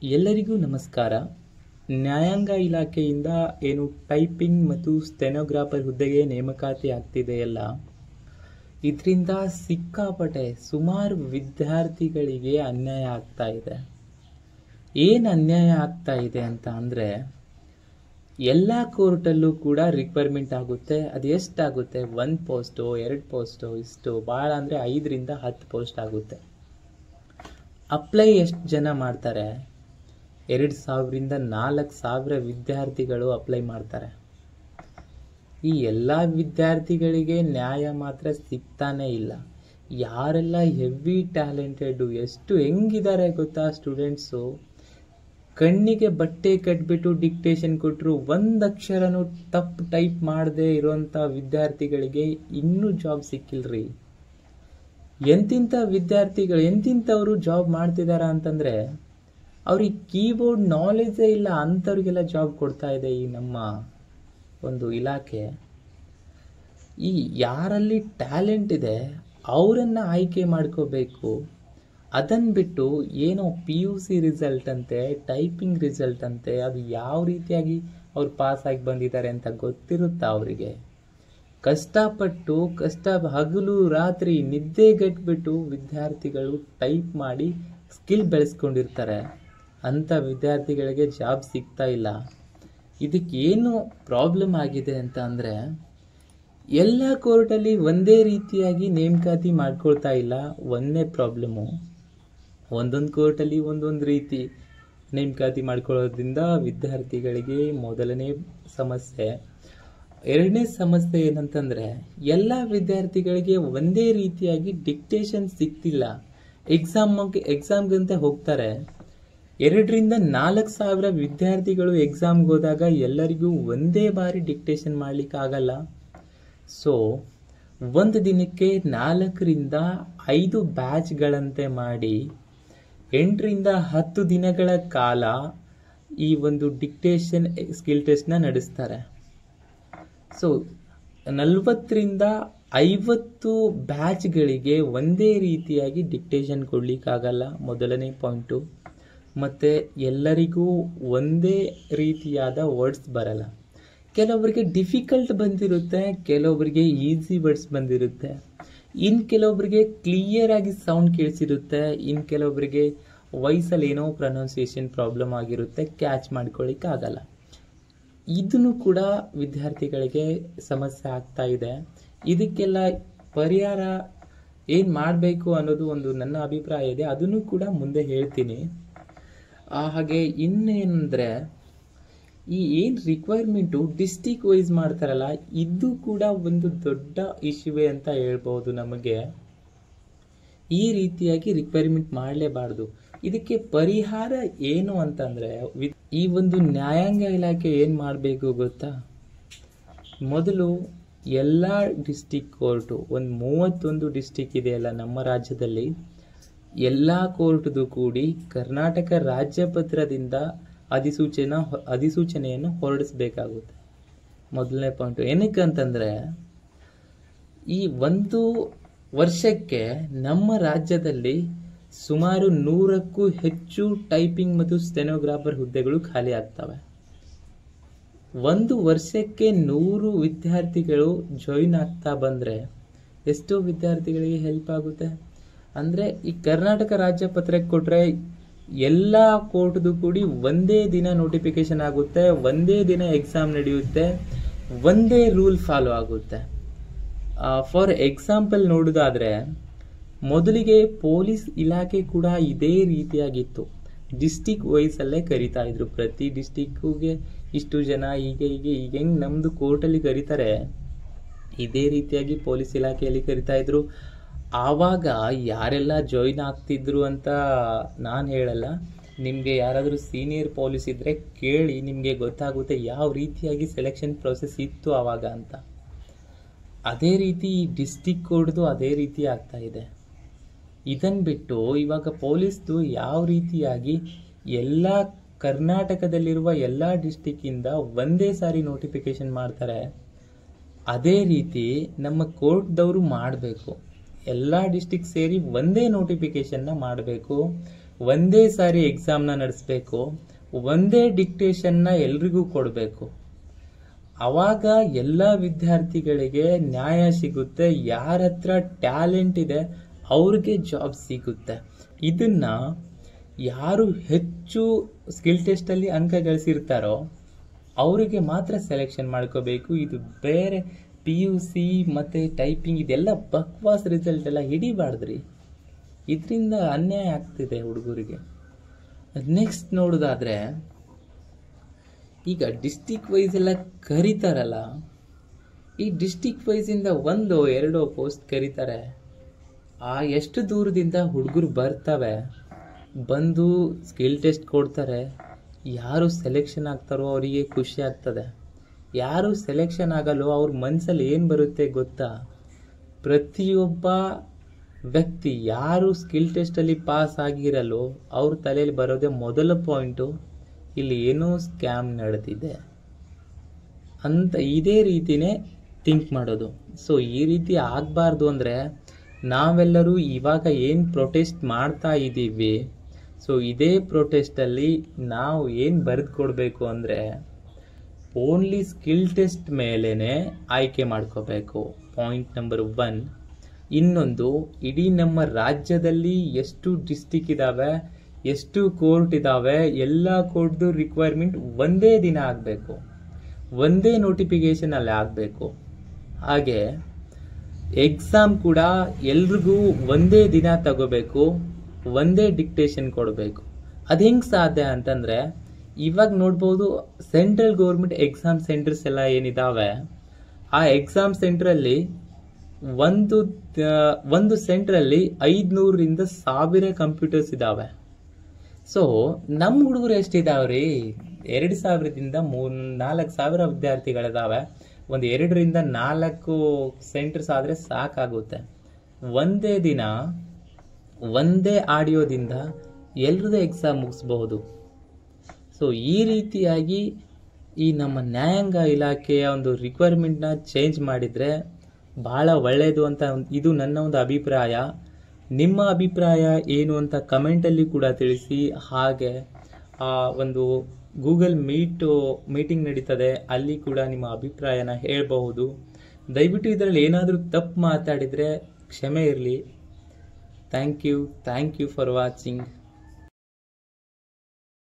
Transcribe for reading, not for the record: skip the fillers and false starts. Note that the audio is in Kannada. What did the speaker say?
ಎಲ್ಲರಿಗೂ ನಮಸ್ಕಾರ. ನ್ಯಾಯಾಂಗ ಇಲಾಖೆಯಿಂದ ಏನು ಟೈಪಿಂಗ್ ಮತ್ತು ಸ್ಟೆನೋಗ್ರಾಫರ್ ಹುದ್ದೆಗೆ ನೇಮಕಾತಿ ಆಗ್ತಿದೆಯಲ್ಲ, ಇದರಿಂದ ಸಿಕ್ಕಾಪಟ್ಟೆ ಸುಮಾರು ವಿದ್ಯಾರ್ಥಿಗಳಿಗೆ ಅನ್ಯಾಯ ಆಗ್ತಾ ಇದೆ. ಏನು ಅನ್ಯಾಯ ಆಗ್ತಾ ಇದೆ ಅಂತ ಅಂದರೆ, ಎಲ್ಲ ಕೋರ್ಟಲ್ಲೂ ಕೂಡ ರಿಕ್ವೈರ್ಮೆಂಟ್ ಆಗುತ್ತೆ. ಅದು ಎಷ್ಟಾಗುತ್ತೆ? 1 ಪೋಸ್ಟು 2 ಪೋಸ್ಟು ಇಷ್ಟು ಭಾಳ ಅಂದರೆ 5ರಿಂದ 10 ಪೋಸ್ಟ್ ಆಗುತ್ತೆ. ಅಪ್ಲೈ ಎಷ್ಟು ಜನ ಮಾಡ್ತಾರೆ? 2,000ರಿಂದ 4,000 ವಿದ್ಯಾರ್ಥಿಗಳು ಅಪ್ಲೈ ಮಾಡ್ತಾರೆ. ಈ ಎಲ್ಲ ವಿದ್ಯಾರ್ಥಿಗಳಿಗೆ ನ್ಯಾಯ ಮಾತ್ರ ಸಿಗ್ತಾನೆ ಇಲ್ಲ. ಯಾರೆಲ್ಲ ಹೆವಿ ಟ್ಯಾಲೆಂಟೆಡ್ ಎಷ್ಟು ಹೆಂಗಿದ್ದಾರೆ ಗೊತ್ತಾ ಸ್ಟೂಡೆಂಟ್ಸು, ಕಣ್ಣಿಗೆ ಬಟ್ಟೆ ಕಟ್ಬಿಟ್ಟು ಡಿಕ್ಟೇಷನ್ ಕೊಟ್ಟರು ಒಂದು ಅಕ್ಷರನೂ ತಪ್ಪು ಟೈಪ್ ಮಾಡದೆ ಇರೋಂಥ ವಿದ್ಯಾರ್ಥಿಗಳಿಗೆ ಇನ್ನೂ ಜಾಬ್ ಸಿಕ್ಕಿಲ್ರಿ. ಎಂತಿಂಥ ವಿದ್ಯಾರ್ಥಿಗಳು ಎಂತಿಂಥವ್ರು ಜಾಬ್ ಮಾಡ್ತಿದಾರ ಅಂತಂದರೆ, ಅವ್ರಿಗೆ ಕೀಬೋರ್ಡ್ ನಾಲೆಜೇ ಇಲ್ಲ, ಅಂಥವ್ರಿಗೆಲ್ಲ ಜಾಬ್ ಕೊಡ್ತಾ ಇದೆ ಈ ನಮ್ಮ ಒಂದು ಇಲಾಖೆ. ಈ ಯಾರಲ್ಲಿ ಟ್ಯಾಲೆಂಟ್ ಇದೆ ಅವರನ್ನು ಆಯ್ಕೆ ಮಾಡ್ಕೋಬೇಕು. ಅದನ್ನು ಬಿಟ್ಟು ಏನೋ PUC ರಿಸಲ್ಟ್ ಅಂತೆ, ಟೈಪಿಂಗ್ ರಿಸಲ್ಟ್ ಅಂತೆ, ಅದು ಯಾವ ರೀತಿಯಾಗಿ ಅವ್ರು ಪಾಸಾಗಿ ಬಂದಿದ್ದಾರೆ ಅಂತ ಗೊತ್ತಿರುತ್ತಾ ಅವರಿಗೆ? ಕಷ್ಟಪಟ್ಟು ಹಗಲು ರಾತ್ರಿ ನಿದ್ದೆಗೆಟ್ಬಿಟ್ಟು ವಿದ್ಯಾರ್ಥಿಗಳು ಟೈಪ್ ಮಾಡಿ ಸ್ಕಿಲ್ ಬೆಳೆಸ್ಕೊಂಡಿರ್ತಾರೆ. ಅಂಥ ವಿದ್ಯಾರ್ಥಿಗಳಿಗೆ ಜಾಬ್ ಸಿಗ್ತಾ ಇಲ್ಲ. ಇದಕ್ಕೇನು ಪ್ರಾಬ್ಲಮ್ ಆಗಿದೆ ಅಂತ ಅಂದರೆ, ಎಲ್ಲ ಕೋರ್ಟಲ್ಲಿ ಒಂದೇ ರೀತಿಯಾಗಿ ನೇಮಕಾತಿ ಮಾಡ್ಕೊಳ್ತಾ ಇಲ್ಲ. ಒಂದೇ ಪ್ರಾಬ್ಲಮ್ಮು, ಒಂದೊಂದು ಕೋರ್ಟಲ್ಲಿ ಒಂದೊಂದು ರೀತಿ ನೇಮಕಾತಿ ಮಾಡ್ಕೊಳ್ಳೋದ್ರಿಂದ ವಿದ್ಯಾರ್ಥಿಗಳಿಗೆ ಮೊದಲನೇ ಸಮಸ್ಯೆ. ಎರಡನೇ ಸಮಸ್ಯೆ ಏನಂತಂದರೆ, ಎಲ್ಲ ವಿದ್ಯಾರ್ಥಿಗಳಿಗೆ ಒಂದೇ ರೀತಿಯಾಗಿ ಡಿಕ್ಟೇಷನ್ ಸಿಗ್ತಿಲ್ಲ. ಎಕ್ಸಾಮ್ಗಂತ ಹೋಗ್ತಾರೆ. 2ರಿಂದ 4,000 ವಿದ್ಯಾರ್ಥಿಗಳು ಎಕ್ಸಾಮ್ಗೆ ಹೋದಾಗ ಎಲ್ಲರಿಗೂ ಒಂದೇ ಬಾರಿ ಡಿಕ್ಟೇಷನ್ ಮಾಡಲಿಕ್ಕಾಗಲ್ಲ. ಸೊ ಒಂದು ದಿನಕ್ಕೆ 4ರಿಂದ 5 ಬ್ಯಾಚ್ಗಳಂತೆ ಮಾಡಿ 8ರಿಂದ 10 ದಿನಗಳ ಕಾಲ ಈ ಒಂದು ಡಿಕ್ಟೇಷನ್ ಸ್ಕಿಲ್ ಟೆಸ್ಟ್ನ ನಡೆಸ್ತಾರೆ. ಸೊ 40ರಿಂದ 50 ಬ್ಯಾಚ್ಗಳಿಗೆ ಒಂದೇ ರೀತಿಯಾಗಿ ಡಿಕ್ಟೇಷನ್ ಕೊಡಲಿಕ್ಕಾಗಲ್ಲ, ಮೊದಲನೇ ಪಾಯಿಂಟು. ಮತ್ತು ಎಲ್ಲರಿಗೂ ಒಂದೇ ರೀತಿಯಾದ ವರ್ಡ್ಸ್ ಬರಲ್ಲ. ಕೆಲವರಿಗೆ ಡಿಫಿಕಲ್ಟ್ ಬಂದಿರುತ್ತೆ, ಕೆಲವೊಬ್ಬರಿಗೆ ಈಸಿ ವರ್ಡ್ಸ್ ಬಂದಿರುತ್ತೆ, ಇನ್ನು ಕೆಲವೊಬ್ಬರಿಗೆ ಕ್ಲಿಯರ್ ಆಗಿ ಸೌಂಡ್ ಕೇಳಿಸಿರುತ್ತೆ, ಇನ್ನು ಕೆಲವೊಬ್ಬರಿಗೆ ವಾಯ್ಸಲ್ಲಿ ಏನೋ ಪ್ರೊನೌನ್ಸಿಯೇಷನ್ ಪ್ರಾಬ್ಲಮ್ ಆಗಿರುತ್ತೆ, ಕ್ಯಾಚ್ ಮಾಡ್ಕೊಳ್ಳಿಕ್ಕಾಗಲ್ಲ. ಇದನ್ನು ಕೂಡ ವಿದ್ಯಾರ್ಥಿಗಳಿಗೆ ಸಮಸ್ಯೆ ಆಗ್ತಾ ಇದೆ. ಇದಕ್ಕೆಲ್ಲ ಪರಿಹಾರ ಏನು ಮಾಡಬೇಕು ಅನ್ನೋದು ಒಂದು ನನ್ನ ಅಭಿಪ್ರಾಯ ಇದೆ. ಅದನ್ನು ಕೂಡ ಮುಂದೆ ಹೇಳ್ತೀನಿ. ಹಾಗೆ ಇನ್ನೇನೆಂದರೆ, ಈ ಏನು ರಿಕ್ವೈರ್ಮೆಂಟು ಡಿಸ್ಟಿಕ್ ವೈಸ್ ಮಾಡ್ತಾರಲ್ಲ, ಇದು ಕೂಡ ಒಂದು ದೊಡ್ಡ ಇಶ್ಯೂವೇ ಅಂತ ಹೇಳ್ಬೋದು ನಮಗೆ. ಈ ರೀತಿಯಾಗಿ ರಿಕ್ವೈರ್ಮೆಂಟ್ ಮಾಡಲೇಬಾರ್ದು. ಇದಕ್ಕೆ ಪರಿಹಾರ ಏನು ಅಂತಂದರೆ, ಈ ಒಂದು ನ್ಯಾಯಾಂಗ ಇಲಾಖೆ ಏನು ಮಾಡಬೇಕು ಗೊತ್ತಾ? ಮೊದಲು ಎಲ್ಲ ಡಿಸ್ಟಿಕ್ ಕೋರ್ಟು, ಒಂದು 31 ಡಿಸ್ಟಿಕ್ ಇದೆಯಲ್ಲ ನಮ್ಮ ರಾಜ್ಯದಲ್ಲಿ, ಎಲ್ಲ ಕೋರ್ಟ್ದು ಕೂಡಿ ಕರ್ನಾಟಕ ರಾಜ್ಯಪತ್ರದಿಂದ ಅಧಿಸೂಚನೆಯನ್ನು ಹೊರಡಿಸಬೇಕಾಗುತ್ತೆ. ಮೊದಲನೇ ಪಾಯಿಂಟು ಏನಕ್ಕಂತಂದರೆ, ಈ 1 ವರ್ಷಕ್ಕೆ ನಮ್ಮ ರಾಜ್ಯದಲ್ಲಿ ಸುಮಾರು 100ಕ್ಕೂ ಹೆಚ್ಚು ಟೈಪಿಂಗ್ ಮತ್ತು ಸ್ಟೆನೋಗ್ರಾಫರ್ ಹುದ್ದೆಗಳು ಖಾಲಿ ಆಗ್ತವೆ. 1 ವರ್ಷಕ್ಕೆ 100 ವಿದ್ಯಾರ್ಥಿಗಳು ಜಾಯಿನ್ ಆಗ್ತಾ ಬಂದರೆ ಎಷ್ಟೋ ವಿದ್ಯಾರ್ಥಿಗಳಿಗೆ ಹೆಲ್ಪ್ ಆಗುತ್ತೆ. ಅಂದರೆ ಈ ಕರ್ನಾಟಕ ರಾಜ್ಯ ಪತ್ರಕ್ಕೆ ಕೊಟ್ಟರೆ ಎಲ್ಲ ಕೋರ್ಟ್ದು ಕೂಡಿ ಒಂದೇ ದಿನ ನೋಟಿಫಿಕೇಶನ್ ಆಗುತ್ತೆ, ಒಂದೇ ದಿನ ಎಕ್ಸಾಮ್ ನಡೆಯುತ್ತೆ, ಒಂದೇ ರೂಲ್ ಫಾಲೋ ಆಗುತ್ತೆ. ಫಾರ್ ಎಕ್ಸಾಂಪಲ್ ನೋಡೋದಾದರೆ, ಮೊದಲಿಗೆ ಪೊಲೀಸ್ ಇಲಾಖೆ ಕೂಡ ಇದೇ ರೀತಿಯಾಗಿತ್ತು. ಡಿಸ್ಟಿಕ್ ವೈಸಲ್ಲೇ ಕರಿತಾ ಇದ್ರು. ಪ್ರತಿ ಡಿಸ್ಟಿಕ್ಕಿಗೆ ಇಷ್ಟು ಜನ, ಹೀಗೆ ಹೆಂಗೆ ನಮ್ಮದು ಕೋರ್ಟಲ್ಲಿ ಕರೀತಾರೆ, ಇದೇ ರೀತಿಯಾಗಿ ಪೊಲೀಸ್ ಇಲಾಖೆಯಲ್ಲಿ ಕರಿತಾ ಇದ್ರು. ಆವಾಗ ಯಾರೆಲ್ಲ ಜಾಯಿನ್ ಆಗ್ತಿದ್ರು ಅಂತ ನಾನು ಹೇಳಲ್ಲ. ನಿಮಗೆ ಯಾರಾದರೂ ಸೀನಿಯರ್ ಪೊಲೀಸ್ ಇದ್ದರೆ ಕೇಳಿ, ನಿಮಗೆ ಗೊತ್ತಾಗುತ್ತೆ ಯಾವ ರೀತಿಯಾಗಿ ಸೆಲೆಕ್ಷನ್ ಪ್ರೊಸೆಸ್ ಇತ್ತು ಆವಾಗ ಅಂತ. ಅದೇ ರೀತಿ ಡಿಸ್ಟಿಕ್ ಕೋರ್ಟ್ದು ಅದೇ ರೀತಿ ಆಗ್ತಾ ಇದೆ. ಇದನ್ನು ಬಿಟ್ಟು ಇವಾಗ ಪೊಲೀಸ್ದು ಯಾವ ರೀತಿಯಾಗಿ ಎಲ್ಲ ಕರ್ನಾಟಕದಲ್ಲಿರುವ ಎಲ್ಲ ಡಿಸ್ಟಿಕ್ಕಿಂದ ಒಂದೇ ಸಾರಿ ನೋಟಿಫಿಕೇಶನ್ ಮಾಡ್ತಾರೆ, ಅದೇ ರೀತಿ ನಮ್ಮ ಕೋರ್ಟ್ದವರು ಮಾಡಬೇಕು. ಎಲ್ಲ ಡಿಸ್ಟಿಕ್ ಸೇರಿ ಒಂದೇ ನೋಟಿಫಿಕೇಶನ್ನ ಮಾಡಬೇಕು. ಒಂದೇ ಸಾರಿ ಎಕ್ಸಾಮ್ನ ನಡೆಸಬೇಕು, ಒಂದೇ ಡಿಕ್ಟೇಷನ್ನ ಎಲ್ರಿಗೂ ಕೊಡಬೇಕು. ಆವಾಗ ಎಲ್ಲ ವಿದ್ಯಾರ್ಥಿಗಳಿಗೆ ನ್ಯಾಯ ಸಿಗುತ್ತೆ. ಯಾರ ಹತ್ರ ಟ್ಯಾಲೆಂಟ್ ಇದೆ ಅವ್ರಿಗೆ ಜಾಬ್ ಸಿಗುತ್ತೆ. ಇದನ್ನ ಯಾರು ಹೆಚ್ಚು ಸ್ಕಿಲ್ ಟೆಸ್ಟಲ್ಲಿ ಅಂಕ ಗಳಿಸಿರ್ತಾರೋ ಅವರಿಗೆ ಮಾತ್ರ ಸೆಲೆಕ್ಷನ್ ಮಾಡ್ಕೋಬೇಕು. ಇದು ಬೇರೆ PUC ಮತ್ತು ಟೈಪಿಂಗ್ ಇದೆಲ್ಲ ಬಕ್ವಾಸ್ ರಿಸಲ್ಟ್ ಎಲ್ಲ ಹಿಡಿಬಾರ್ದ್ರಿ. ಇದರಿಂದ ಅನ್ಯಾಯ ಆಗ್ತಿದೆ ಹುಡುಗರಿಗೆ. ನೆಕ್ಸ್ಟ್ ನೋಡೋದಾದ್ರೆ, ಈಗ ಡಿಸ್ಟಿಕ್ ವೈಸ್ ಎಲ್ಲ ಕರೀತಾರಲ್ಲ, ಈ ಡಿಸ್ಟಿಕ್ ವೈಸಿಂದ 1-2 ಪೋಸ್ಟ್ ಕರೀತಾರೆ. ಎಷ್ಟು ದೂರದಿಂದ ಹುಡುಗರು ಬರ್ತವೆ, ಬಂದು ಸ್ಕಿಲ್ ಟೆಸ್ಟ್ ಕೊಡ್ತಾರೆ. ಯಾರು ಸೆಲೆಕ್ಷನ್ ಆಗ್ತಾರೋ ಅವರಿಗೆ ಖುಷಿ ಆಗ್ತದೆ. ಯಾರು ಸೆಲೆಕ್ಷನ್ ಆಗಲ್ಲೋ ಅವ್ರ ಮನಸ್ಸಲ್ಲಿ ಏನು ಬರುತ್ತೆ ಗೊತ್ತಾ? ಪ್ರತಿಯೊಬ್ಬ ವ್ಯಕ್ತಿ ಯಾರು ಸ್ಕಿಲ್ ಟೆಸ್ಟಲ್ಲಿ ಪಾಸ್ ಆಗಿರಲ್ಲೋ ಅವ್ರ ತಲೆಯಲ್ಲಿ ಬರೋದೇ ಮೊದಲ ಪಾಯಿಂಟು, ಇಲ್ಲಿ ಏನೋ ಸ್ಕ್ಯಾಮ್ ನಡೆದಿದೆ ಅಂತ ಇದೇ ರೀತಿನೇ ಥಿಂಕ್ ಮಾಡೋದು. ಸೊ ಈ ರೀತಿ ಆಗಬಾರ್ದು ಅಂದರೆ ನಾವೆಲ್ಲರೂ ಇವಾಗ ಏನು ಪ್ರೊಟೆಸ್ಟ್ ಮಾಡ್ತಾ ಇದ್ದೀವಿ, ಸೊ ಇದೇ ಪ್ರೊಟೆಸ್ಟಲ್ಲಿ ನಾವು ಏನು ಬರೆದು ಕೊಡಬೇಕು ಅಂದರೆ ಓನ್ಲಿ ಸ್ಕಿಲ್ ಟೆಸ್ಟ್ ಮೇಲೇ ಆಯ್ಕೆ ಮಾಡ್ಕೋಬೇಕು. Point number 1. ಇನ್ನೊಂದು, ಇಡೀ ನಮ್ಮ ರಾಜ್ಯದಲ್ಲಿ ಎಷ್ಟು ಡಿಸ್ಟಿಕ್ ಇದ್ದಾವೆ, ಎಷ್ಟು ಕೋರ್ಟ್ ಇದ್ದಾವೆ, ಎಲ್ಲ ಕೋರ್ಟ್ದು ರಿಕ್ವೈರ್ಮೆಂಟ್ ಒಂದೇ ದಿನ ಆಗಬೇಕು, ಒಂದೇ ನೋಟಿಫಿಕೇಶನ್ ಅಲ್ಲಿ ಆಗಬೇಕು. ಹಾಗೆ ಎಕ್ಸಾಮ್ ಕೂಡ ಎಲ್ರಿಗೂ ಒಂದೇ ದಿನ ತಗೋಬೇಕು, ಒಂದೇ ಡಿಕ್ಟೇಷನ್ ಕೊಡಬೇಕು. ಅದು ಹೆಂಗೆ ಸಾಧ್ಯ ಅಂತಂದರೆ, ಇವಾಗ ನೋಡ್ಬೋದು ಸೆಂಟ್ರಲ್ ಗೌರ್ಮೆಂಟ್ ಎಕ್ಸಾಮ್ ಸೆಂಟರ್ಸ್ ಎಲ್ಲ ಏನಿದಾವೆ, ಆ ಎಕ್ಸಾಮ್ ಸೆಂಟ್ರಲ್ಲಿ ಒಂದು ಸೆಂಟ್ರಲ್ಲಿ 500ರಿಂದ 1000 ಕಂಪ್ಯೂಟರ್ಸ್ ಇದ್ದಾವೆ. ಸೊ ನಮ್ಮ ಹುಡುಗರು ಎಷ್ಟಿದಾವ್ರಿ? 2000ದಿಂದ 4000 ವಿದ್ಯಾರ್ಥಿಗಳಿದಾವೆ. ಒಂದು 2ರಿಂದ 4 ಸೆಂಟರ್ಸ್ ಆದರೆ ಸಾಕಾಗುತ್ತೆ. ಒಂದೇ ದಿನ ಒಂದೇ ಆಡಿಯೋದಿಂದ ಎಲ್ರದ್ದು ಎಕ್ಸಾಮ್ ಮುಗಿಸ್ಬಹುದು. ಸೊ ಈ ರೀತಿಯಾಗಿ ಈ ನಮ್ಮ ನ್ಯಾಯಾಂಗ ಇಲಾಖೆಯ ಒಂದು ರಿಕ್ವೈರ್ಮೆಂಟ್ನ ಚೇಂಜ್ ಮಾಡಿದರೆ ಭಾಳ ಒಳ್ಳೆಯದು ಅಂತ ಇದು ನನ್ನ ಒಂದು ಅಭಿಪ್ರಾಯ. ನಿಮ್ಮ ಅಭಿಪ್ರಾಯ ಏನು ಅಂತ ಕಮೆಂಟಲ್ಲಿ ಕೂಡ ತಿಳಿಸಿ. ಹಾಗೆ ಒಂದು ಗೂಗಲ್ ಮೀಟಿಂಗ್ ನಡೀತದೆ, ಅಲ್ಲಿ ಕೂಡ ನಿಮ್ಮ ಅಭಿಪ್ರಾಯನ ಹೇಳಬಹುದು. ದಯವಿಟ್ಟು ಇದರಲ್ಲಿ ಏನಾದರೂ ತಪ್ಪು ಮಾತಾಡಿದರೆ ಕ್ಷಮೆ ಇರಲಿ. Thank you for watching.